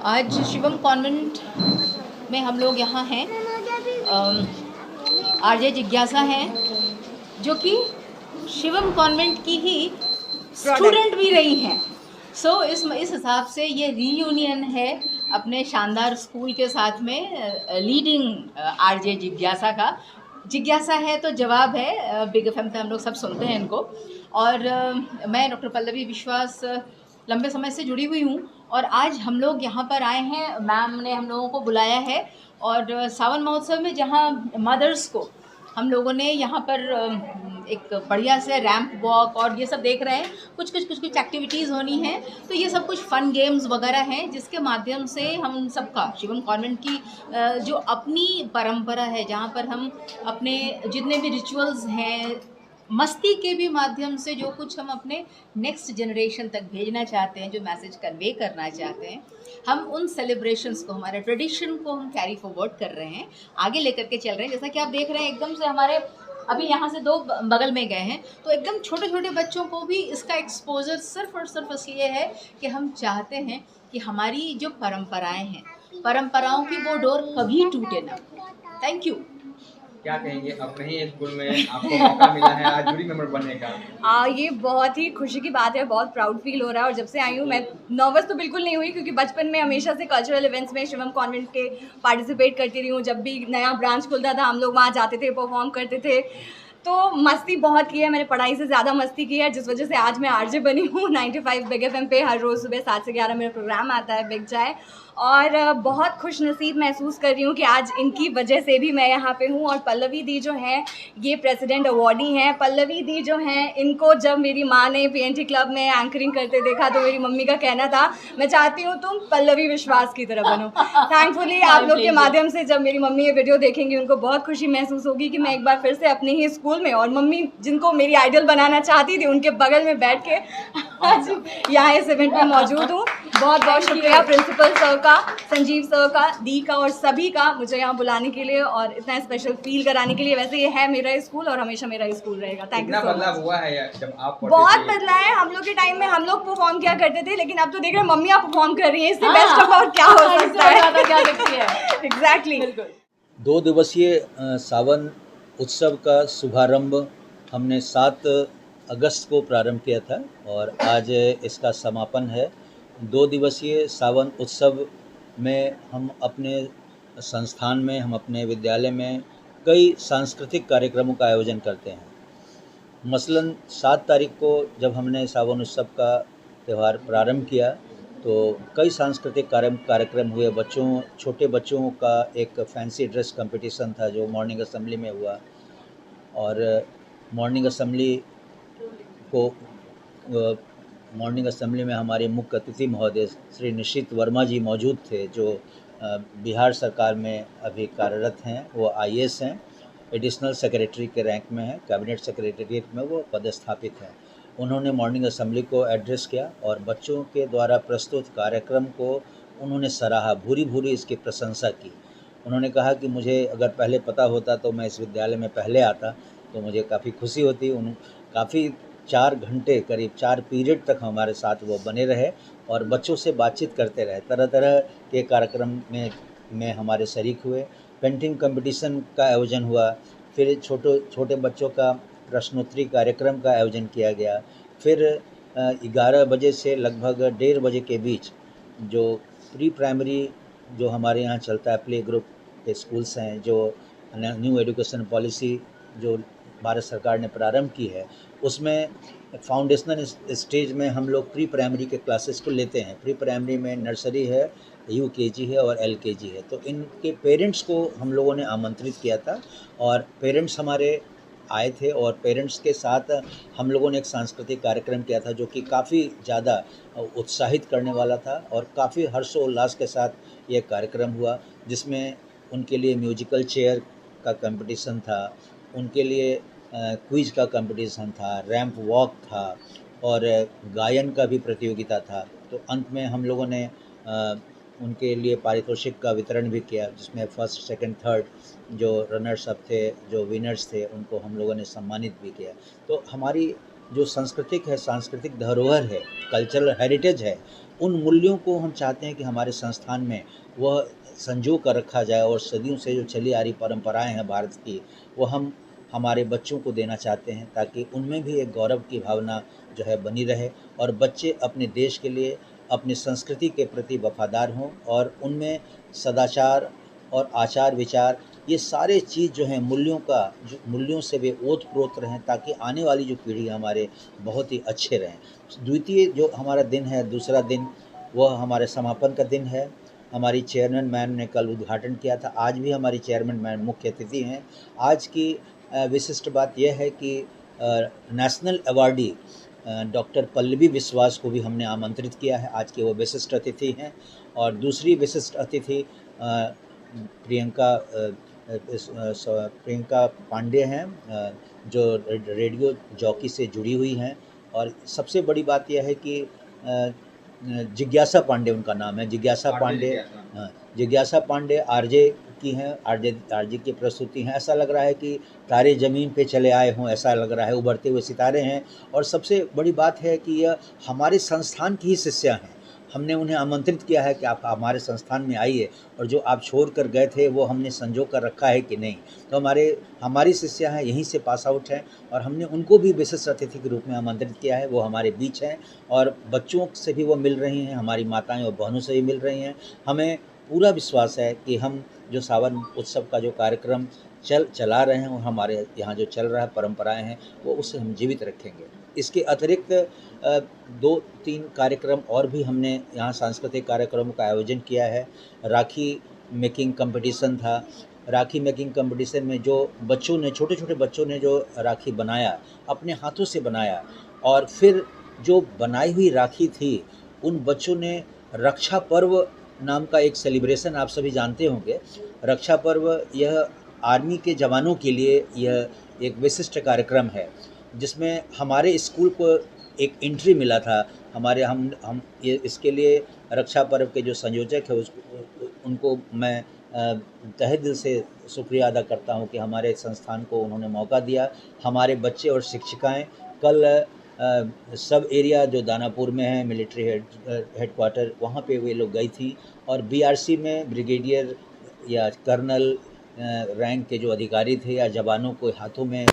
आज शिवम कॉन्वेंट में हम लोग यहाँ हैं। आरजे जिज्ञासा हैं जो कि शिवम कॉन्वेंट की ही स्टूडेंट भी रही हैं। इस हिसाब से ये रीयूनियन है अपने शानदार स्कूल के साथ में लीडिंग आरजे जिज्ञासा का। जिज्ञासा है तो जवाब है, बिग एफएम पे हम लोग सब सुनते हैं इनको। और मैं डॉक्टर पल्लवी विश्वास लंबे समय से जुड़ी हुई हूँ और आज हम लोग यहाँ पर आए हैं, मैम ने हम लोगों को बुलाया है और सावन महोत्सव में जहाँ मदर्स को हम लोगों ने यहाँ पर एक बढ़िया से रैंप वॉक और ये सब देख रहे हैं। कुछ एक्टिविटीज़ होनी है, तो ये सब कुछ फ़न गेम्स वगैरह हैं जिसके माध्यम से हम सबका शिवम कॉन्वेंट की जो अपनी परंपरा है, जहाँ पर हम अपने जितने भी रिचुअल्स हैं, मस्ती के भी माध्यम से जो कुछ हम अपने नेक्स्ट जनरेशन तक भेजना चाहते हैं, जो मैसेज कन्वे करना चाहते हैं, हम उन सेलिब्रेशंस को, हमारे ट्रेडिशन को हम कैरी फॉरवर्ड कर रहे हैं, आगे लेकर के चल रहे हैं। जैसा कि आप देख रहे हैं, एकदम से हमारे अभी यहाँ से 2 बगल में गए हैं, तो एकदम छोटे छोटे बच्चों को भी इसका एक्सपोजर सिर्फ और सिर्फ इसलिए है कि हम चाहते हैं कि हमारी जो परंपराएं हैं, परंपराओं की वो डोर कभी टूटे ना। Thank you. क्या कहेंगे, अपने ही स्कूल में आपको मौका मिला है आज जूरी मेंबर बनने का? ये बहुत ही खुशी की बात है, बहुत प्राउड फील हो रहा है। और जब से आई हूँ मैं नर्वस तो बिल्कुल नहीं हुई, क्योंकि बचपन में हमेशा से कल्चरल इवेंट्स में शिवम कॉन्वेंट के पार्टिसिपेट करती रही हूँ। जब भी नया ब्रांच खुलता था हम लोग वहाँ जाते थे, परफॉर्म करते थे, तो मस्ती बहुत की है। मैंने पढ़ाई से ज़्यादा मस्ती की है, जिस वजह से आज मैं आरजे बनी हूँ 95 बिग एफएम पे। हर रोज़ सुबह 7 से 11 मेरा प्रोग्राम आता है बिग चाय, और बहुत खुश नसीब महसूस कर रही हूँ कि आज इनकी वजह से भी मैं यहाँ पे हूँ। और पल्लवी दी जो हैं, ये प्रेसिडेंट अवार्डी हैं। पल्लवी दी जो हैं, इनको जब मेरी माँ ने पीएनटी क्लब में एंकरिंग करते देखा तो मेरी मम्मी का कहना था, मैं चाहती हूँ तुम पल्लवी विश्वास की तरह बनो। थैंकफुली आप लोग के माध्यम से जब मेरी मम्मी ये वीडियो देखेंगी, उनको बहुत खुशी महसूस होगी कि मैं एक बार फिर से अपने ही स्कूल में, और मम्मी जिनको मेरी आइडल बनाना चाहती थी उनके बगल में बैठ के आज यहाँ इस इवेंट में मौजूद हूँ। बहुत बहुत शुक्रिया प्रिंसिपल सर का, संजीव सर का, दी का और सभी का मुझे यहाँ बुलाने के लिए और इतना स्पेशल फील कराने के लिए। वैसे ये है मेरा स्कूल और हमेशा मेरा स्कूल रहेगा। Thank you so much. बदलाव हुआ है जब आप बहुत बदला है। हम लोग के टाइम में हम लोग परफॉर्म किया करते थे, लेकिन अब तो देख रहे हैं मम्मियाँ परफॉर्म कर रही हैं। इससे बेस्ट और क्या हो सकता है। एग्जैक्टली। 2 दिवसीय सावन उत्सव का शुभारंभ हमने 7 अगस्त को प्रारंभ किया था और आज इसका समापन है। 2 दिवसीय सावन उत्सव में हम अपने संस्थान में, हम अपने विद्यालय में कई सांस्कृतिक कार्यक्रमों का आयोजन करते हैं। मसलन 7 तारीख को जब हमने सावन उत्सव का त्यौहार प्रारंभ किया तो कई सांस्कृतिक कार्यक्रम हुए। छोटे बच्चों का एक फैंसी ड्रेस कंपटीशन था जो मॉर्निंग असेंबली में हुआ, और मॉर्निंग असेंबली में हमारे मुख्य अतिथि महोदय श्री निशित वर्मा जी मौजूद थे, जो बिहार सरकार में अभी कार्यरत हैं। वो आईएएस हैं, एडिशनल सेक्रेटरी के रैंक में हैं, कैबिनेट सेक्रेटरीट में वो पदस्थापित हैं। उन्होंने मॉर्निंग असेंबली को एड्रेस किया और बच्चों के द्वारा प्रस्तुत कार्यक्रम को उन्होंने सराहा, भूरी भूरी इसकी प्रशंसा की। उन्होंने कहा कि मुझे अगर पहले पता होता तो मैं इस विद्यालय में पहले आता तो मुझे काफ़ी खुशी होती। काफ़ी 4 घंटे, करीब 4 पीरियड तक हमारे साथ वो बने रहे और बच्चों से बातचीत करते रहे। तरह तरह के कार्यक्रम में हमारे शरीक हुए। पेंटिंग कंपटीशन का आयोजन हुआ, फिर छोटे बच्चों का प्रश्नोत्तरी कार्यक्रम का आयोजन किया गया। फिर 11 बजे से लगभग 1:30 बजे के बीच जो प्री प्राइमरी जो हमारे यहाँ चलता है, प्ले ग्रुप के स्कूल्स हैं, जो न्यू एजुकेशन पॉलिसी जो भारत सरकार ने प्रारंभ की है, उसमें फाउंडेशनल स्टेज में हम लोग प्री प्राइमरी के क्लासेस को लेते हैं। प्री प्राइमरी में नर्सरी है, यूकेजी है और एलकेजी है। तो इनके पेरेंट्स को हम लोगों ने आमंत्रित किया था और पेरेंट्स हमारे आए थे और पेरेंट्स के साथ हम लोगों ने एक सांस्कृतिक कार्यक्रम किया था जो कि काफ़ी ज़्यादा उत्साहित करने वाला था और काफ़ी हर्षोल्लास के साथ ये कार्यक्रम हुआ, जिसमें उनके लिए म्यूजिकल चेयर का कंपटीशन था, उनके लिए क्विज का कंपटीशन था, रैंप वॉक था और गायन का भी प्रतियोगिता था। तो अंत में हम लोगों ने उनके लिए पारितोषिक का वितरण भी किया, जिसमें फर्स्ट, सेकंड, थर्ड जो रनर्स अप थे, जो विनर्स थे, उनको हम लोगों ने सम्मानित भी किया। तो हमारी जो सांस्कृतिक धरोहर है, कल्चरल हेरिटेज है, उन मूल्यों को हम चाहते हैं कि हमारे संस्थान में वह संजो कर रखा जाए और सदियों से जो चली आ रही परंपराएं हैं भारत की, वो हम हमारे बच्चों को देना चाहते हैं, ताकि उनमें भी एक गौरव की भावना जो है बनी रहे और बच्चे अपने देश के लिए, अपनी संस्कृति के प्रति वफादार हों और उनमें सदाचार और आचार विचार, ये सारे चीज़ जो हैं मूल्यों से वे ओत-प्रोत रहें, ताकि आने वाली जो पीढ़ी हमारे बहुत ही अच्छे रहें। द्वितीय जो हमारा दिन है, दूसरा दिन, वह हमारे समापन का दिन है। हमारी चेयरमैन मैम ने कल उद्घाटन किया था, आज भी हमारी चेयरमैन मैम मुख्य अतिथि हैं। आज की विशिष्ट बात यह है कि नेशनल अवार्डी डॉक्टर पल्लवी विश्वास को भी हमने आमंत्रित किया है, आज के वो विशिष्ट अतिथि हैं। और दूसरी विशिष्ट अतिथि प्रियंका पांडे हैं, जो रेडियो जॉकी से जुड़ी हुई हैं। और सबसे बड़ी बात यह है कि जिज्ञासा पांडे उनका नाम है, जिज्ञासा पांडे आरजे की हैं, आरजे की प्रस्तुति हैं। ऐसा लग रहा है कि तारे ज़मीन पे चले आए हों, ऐसा लग रहा है, उभरते हुए सितारे हैं। और सबसे बड़ी बात है कि यह हमारे संस्थान की ही शिष्या हैं। हमने उन्हें आमंत्रित किया है कि आप हमारे संस्थान में आइए, और जो आप छोड़ कर गए थे वो हमने संजो कर रखा है कि नहीं। तो हमारी शिष्या हैं, यहीं से पास आउट हैं, और हमने उनको भी विशिष्ट अतिथि के रूप में आमंत्रित किया है। वो हमारे बीच हैं और बच्चों से भी वो मिल रही हैं, हमारी माताएं और बहनों से भी मिल रही हैं। हमें पूरा विश्वास है कि हम जो सावन उत्सव का जो कार्यक्रम चला रहे हैं और हमारे यहाँ जो चल रहा है परंपराएं हैं, वो उसे हम जीवित रखेंगे। इसके अतिरिक्त 2-3 कार्यक्रम और भी हमने यहाँ सांस्कृतिक कार्यक्रमों का आयोजन किया है। राखी मेकिंग कंपटीशन था। राखी मेकिंग कंपटीशन में जो बच्चों ने, छोटे छोटे बच्चों ने जो राखी बनाया, अपने हाथों से बनाया, और फिर जो बनाई हुई राखी थी, उन बच्चों ने रक्षा पर्व नाम का एक सेलिब्रेशन, आप सभी जानते होंगे। रक्षा पर्व यह आर्मी के जवानों के लिए यह एक विशिष्ट कार्यक्रम है, जिसमें हमारे स्कूल को एक एंट्री मिला था। हम ये इसके लिए रक्षा पर्व के जो संयोजक है उनको मैं तहे दिल से शुक्रिया अदा करता हूँ कि हमारे संस्थान को उन्होंने मौका दिया। हमारे बच्चे और शिक्षिकाएं कल सब एरिया जो दानापुर में है, मिलिट्री हेडक्वार्टर, वहाँ पे वे लोग गई थी, और बीआरसी में ब्रिगेडियर या कर्नल रैंक के जो अधिकारी थे या जवानों को हाथों में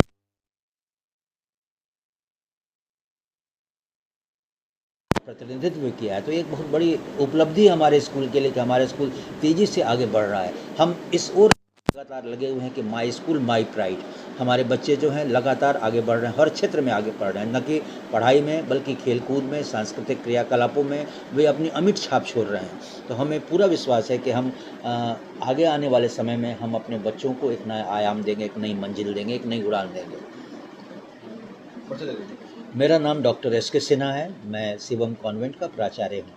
प्रतिनिधित्व किया है। तो एक बहुत बड़ी उपलब्धि हमारे स्कूल के लिए कि हमारा स्कूल तेज़ी से आगे बढ़ रहा है। हम इस ओर लगातार लगे हुए हैं कि माई स्कूल माई प्राइड। हमारे बच्चे जो हैं लगातार आगे बढ़ रहे हैं, हर क्षेत्र में आगे बढ़ रहे हैं, न कि पढ़ाई में बल्कि खेलकूद में, सांस्कृतिक क्रियाकलापों में वे अपनी अमिट छाप छोड़ रहे हैं। तो हमें पूरा विश्वास है कि हम आगे आने वाले समय में हम अपने बच्चों को एक नया आयाम देंगे, एक नई मंजिल देंगे, एक नई उड़ान देंगे। मेरा नाम डॉक्टर एस के सिन्हा है, मैं शिवम कॉन्वेंट का प्राचार्य हूँ।